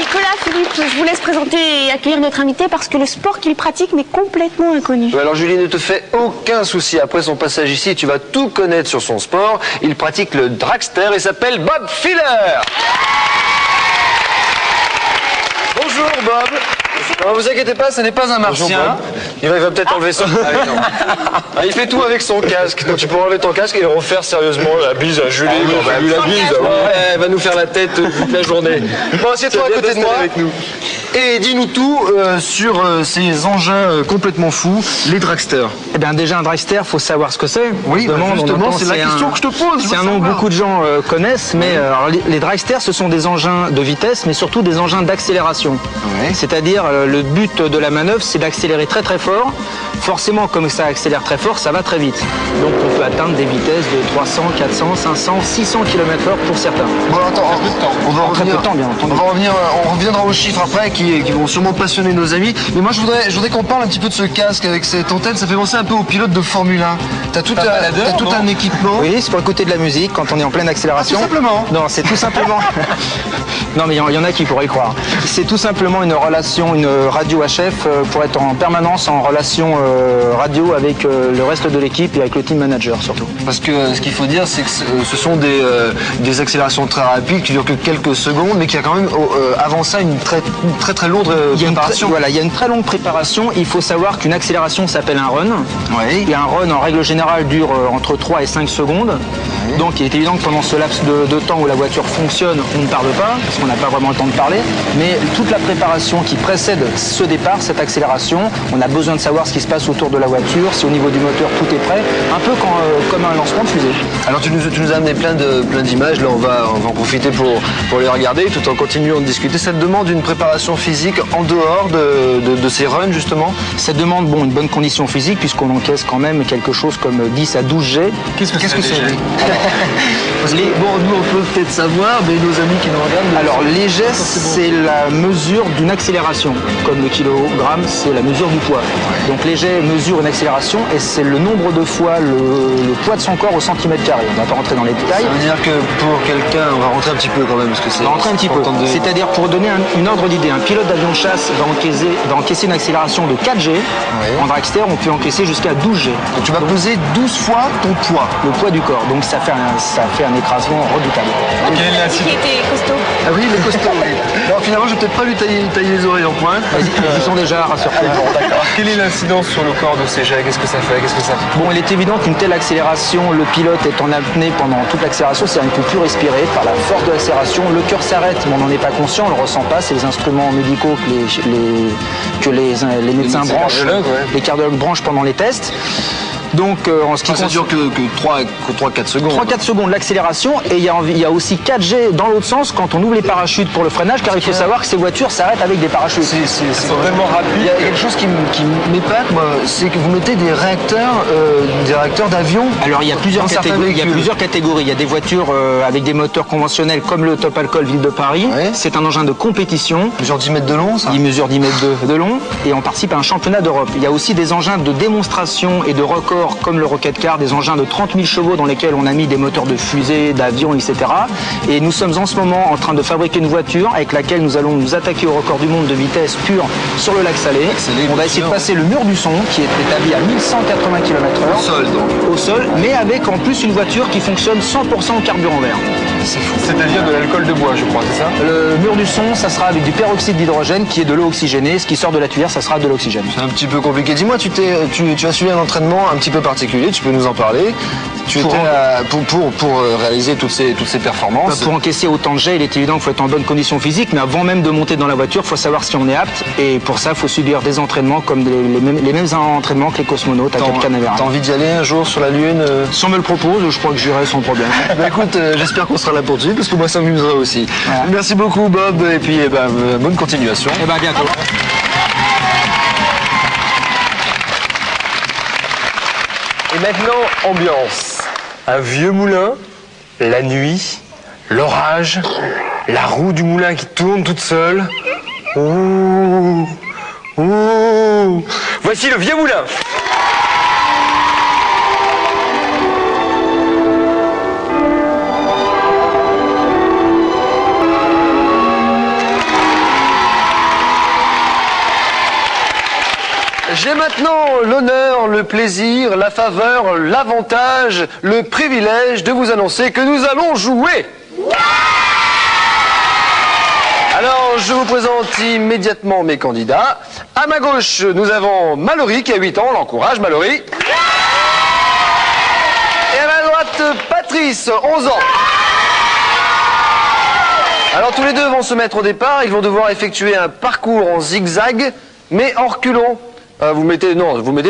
Nicolas, Philippe, je vous laisse présenter et accueillir notre invité parce que le sport qu'il pratique m'est complètement inconnu. Alors Julie, ne te fais aucun souci. Après son passage ici, tu vas tout connaître sur son sport. Il pratique le dragster et s'appelle Bob Filler. Bonjour Bob. Ne vous inquiétez pas, ce n'est pas un martien. Il va peut-être enlever son... il fait tout avec son casque. Donc tu pourras enlever ton casque et refaire sérieusement la bise à Julie. La bise. Elle va nous faire la tête toute la journée. Bon, assieds-toi à côté de moi. Avec nous. Et dis-nous tout sur ces engins complètement fous, les dragsters. Eh bien déjà un dragster, faut savoir ce que c'est. Oui, justement, c'est la question que je te pose. C'est un nom que beaucoup de gens connaissent, mais alors, les dragsters, ce sont des engins de vitesse, mais surtout des engins d'accélération. Oui. C'est-à-dire le but de la manœuvre, c'est d'accélérer très très fort. Forcément, comme ça accélère très fort, ça va très vite. Donc on peut atteindre des vitesses de 300, 400, 500, 600 km/h pour certains. Bon, attends, on reviendra aux chiffres après qui vont sûrement passionner nos amis. Mais moi, je voudrais qu'on parle un petit peu de ce casque avec cette antenne. Ça fait penser un peu aux pilotes de Formule 1. T'as tout un équipement. Oui, c'est pour écouter de la musique quand on est en pleine accélération. Tout simplement. Non, c'est tout simplement... Non, mais il y en a qui pourraient y croire. C'est tout simplement une radio HF pour être en permanence en relation radio avec le reste de l'équipe et avec le team manager surtout. Parce que ce qu'il faut dire, c'est que ce sont des accélérations très rapides qui durent que quelques secondes, mais qui a quand même avant ça une très lourde préparation. Il y a une très longue préparation. Il faut savoir qu'une accélération s'appelle un run. Oui. Et un run, en règle générale, dure entre 3 et 5 secondes. Oui. Donc il est évident que pendant ce laps de temps où la voiture fonctionne, on ne parle pas, parce qu'on n'a pas vraiment le temps de parler. Mais toute la préparation qui précède ce départ, cette accélération, on a besoin de savoir ce qui se passe autour de la voiture, si au niveau du moteur tout est prêt, un peu comme un lancement de fusée. Alors tu nous as amené plein d'images, là on va en profiter pour les regarder tout en continuant de discuter. Ça te demande une préparation physique en dehors de ces runs justement? Ça demande une bonne condition physique puisqu'on encaisse quand même quelque chose comme 10 à 12 G. Qu'est-ce que c'est? Nous on peut peut-être savoir, mais nos amis qui nous regardent... Alors les G, c'est la mesure d'une accélération, comme le kilogramme c'est la mesure du poids. Donc les G mesurent une accélération et c'est le nombre de fois le poids de son corps au centimètre carré. On ne va pas rentrer dans les détails. Ça veut dire que pour quelqu'un, on va rentrer un petit peu quand même, parce que c'est... On va rentrer un petit peu. C'est-à-dire pour donner une ordre d'idée, un pilote d'avion de chasse va encaisser une accélération de 4 G. Oui. En dragster, on peut encaisser jusqu'à 12 G. Donc tu vas peser 12 fois ton poids. Le poids du corre. Donc ça fait un écrasement redoutable. Qui était costaud. Ah oui, il est costaud, oui. Alors finalement, je vais peut-être pas lui tailler les oreilles en pointe. Ils sont déjà, rassure-toi. Bon, d'accord. Quelle est l'incidence sur le corps de ces jets? Qu'est-ce que ça fait? Bon, il est évident qu'une telle accélération, le pilote est en apnée pendant toute l'accélération, c'est-à-dire qu'il ne peut plus respirer par la force de l'accélération. Le cœur s'arrête, mais on n'en est pas conscient, on ne le ressent pas. C'est les instruments médicaux que les médecins branchent, les cardiologues branchent pendant les tests. Donc en ce qui ça dure que 3-4 secondes. 3-4 secondes l'accélération et il y a aussi 4G dans l'autre sens quand on ouvre les parachutes pour le freinage car il faut savoir que ces voitures s'arrêtent avec des parachutes. C'est vraiment rapide. Il y a quelque chose qui m'épate, moi, c'est que vous mettez des réacteurs d'avion. Alors il y a plusieurs catégories. Il y a des voitures avec des moteurs conventionnels comme le Top Alcool Ville de Paris. Ouais. C'est un engin de compétition. Il mesure 10 mètres de long, ça? Il mesure 10 mètres de long et on participe à un championnat d'Europe. Il y a aussi des engins de démonstration et de record comme le Rocket Car, des engins de 30 000 chevaux dans lesquels on a mis des moteurs de fusée, d'avion, etc. Et nous sommes en ce moment en train de fabriquer une voiture avec laquelle nous allons nous attaquer au record du monde de vitesse pure sur le lac Salé. On va essayer de passer le mur du son qui est établi à 1180 km/h. Au sol donc. Au sol, mais avec en plus une voiture qui fonctionne 100% au carburant vert. C'est fou. C'est-à-dire de l'alcool de bois, je crois, c'est ça? Le mur du son, ça sera avec du peroxyde d'hydrogène qui est de l'eau oxygénée. Ce qui sort de la tuyère, ça sera de l'oxygène. C'est un petit peu compliqué. Dis-moi, tu as suivi un entraînement un petit peu particulier, tu peux nous en parler? Tu étais pour réaliser toutes ces performances. Pour encaisser autant de jets, il est évident qu'il faut être en bonne condition physique, mais avant même de monter dans la voiture, il faut savoir si on est apte. Et pour ça, il faut subir des entraînements comme les mêmes entraînements que les cosmonautes à Cap Canaveral. T'as envie d'y aller un jour sur la Lune? Si on me le propose, je crois que j'irai sans problème. Écoute, j'espère qu'on sera là pour te suivre, parce que moi ça m'amusera aussi. Voilà. Merci beaucoup Bob, et puis bonne continuation. Et à bientôt. Et maintenant, ambiance. Un vieux moulin, la nuit, l'orage, la roue du moulin qui tourne toute seule. Ouh, ouh. Voici le vieux moulin. J'ai maintenant l'honneur, le plaisir, la faveur, l'avantage, le privilège de vous annoncer que nous allons jouer. Alors, je vous présente immédiatement mes candidats. À ma gauche, nous avons Mallory qui a 8 ans, on l'encourage, Mallory. Et à ma droite, Patrice, 11 ans. Alors, tous les deux vont se mettre au départ, ils vont devoir effectuer un parcours en zigzag, mais en reculant. Vous mettez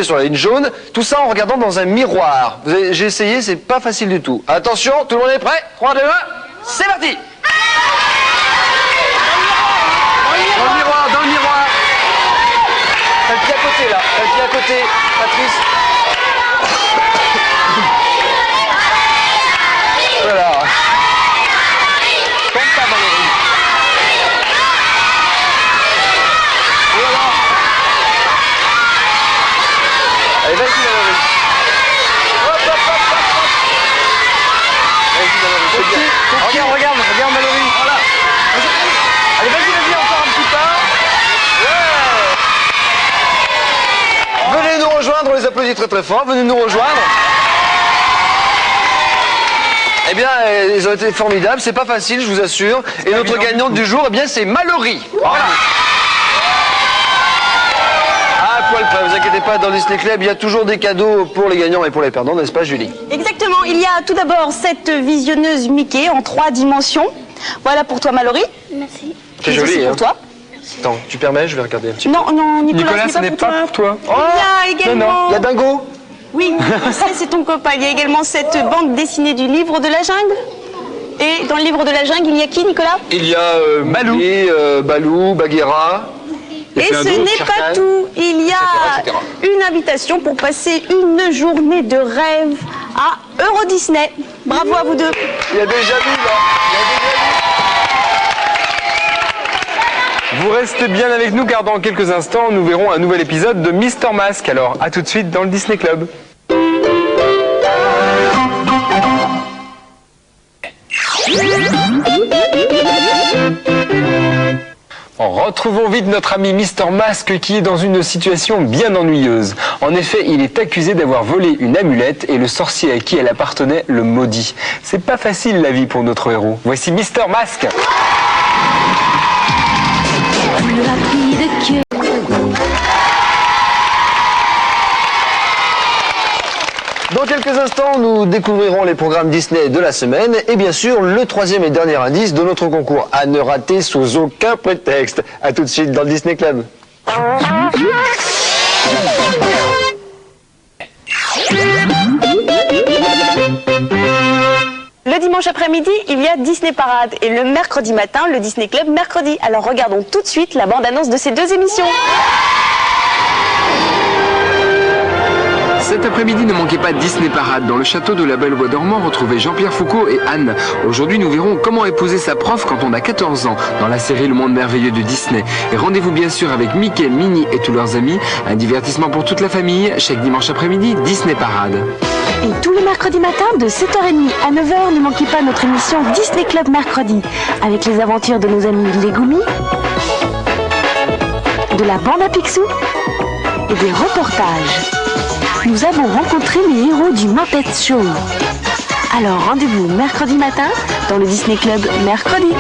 sur la ligne jaune, tout ça en regardant dans un miroir. J'ai essayé, c'est pas facile du tout. Attention, tout le monde est prêt? 3, 2, 1, c'est parti! Dans le miroir. T'as le pied à côté là, Patrice. Voilà. Tombe pas, Valérie. Voilà. Allez, vas-y, Valérie. Hop. Vas-y, Valérie, c'est bien. Regarde, Valérie. Voilà. Allez, vas-y, encore un petit pas. Ouais. Venez nous rejoindre, on les applaudit très très fort. Venez nous rejoindre. Eh bien, ils ont été formidables, c'est pas facile, je vous assure. Et notre gagnante du jour, eh bien, c'est Mallory. Voilà. À poil près, vous inquiétez pas, dans Disney Club, il y a toujours des cadeaux pour les gagnants et pour les perdants, n'est-ce pas, Julie? Exactement, il y a tout d'abord cette visionneuse Mickey en 3 dimensions. Voilà pour toi, Mallory. Merci. C'est joli, pour hein. toi. Attends, tu permets, je vais regarder un petit peu. Non, Nicolas, ce n'est pas pour toi. Oh, Il y a également... il y a Dingo. Oui, c'est ton copain. Il y a également cette bande dessinée du livre de la jungle. Et dans le livre de la jungle, il y a qui, Nicolas? Il y a Balou, Balou, Bagheera. Et ce n'est pas tout. Il y a une invitation pour passer une journée de rêve à Euro Disney. Bravo à vous deux. Il y a déjà vu, là. Vous restez bien avec nous car dans quelques instants, nous verrons un nouvel épisode de Mister Mask. Alors, à tout de suite dans le Disney Club. Retrouvons vite notre ami Mister Mask qui est dans une situation bien ennuyeuse. En effet, il est accusé d'avoir volé une amulette et le sorcier à qui elle appartenait le maudit. C'est pas facile la vie pour notre héros. Voici Mister Mask. Dans quelques instants, nous découvrirons les programmes Disney de la semaine et bien sûr le 3e et dernier indice de notre concours à ne rater sous aucun prétexte. A tout de suite dans le Disney Club. Le dimanche après-midi, il y a Disney Parade et le mercredi matin, le Disney Club mercredi. Alors regardons tout de suite la bande-annonce de ces deux émissions. Cet après-midi, ne manquez pas Disney Parade. Dans le château de la Belle Bois dormant, retrouvez Jean-Pierre Foucault et Anne. Aujourd'hui, nous verrons comment épouser sa prof quand on a 14 ans dans la série Le Monde Merveilleux de Disney. Et rendez-vous bien sûr avec Mickey, Minnie et tous leurs amis. Un divertissement pour toute la famille. Chaque dimanche après-midi, Disney Parade. Et tous les mercredis matins de 7h30 à 9h, ne manquez pas notre émission Disney Club Mercredi avec les aventures de nos amis les Goomies, de la bande à Picsou et des reportages. Nous avons rencontré les héros du Muppet Show. Alors rendez-vous mercredi matin dans le Disney Club Mercredi.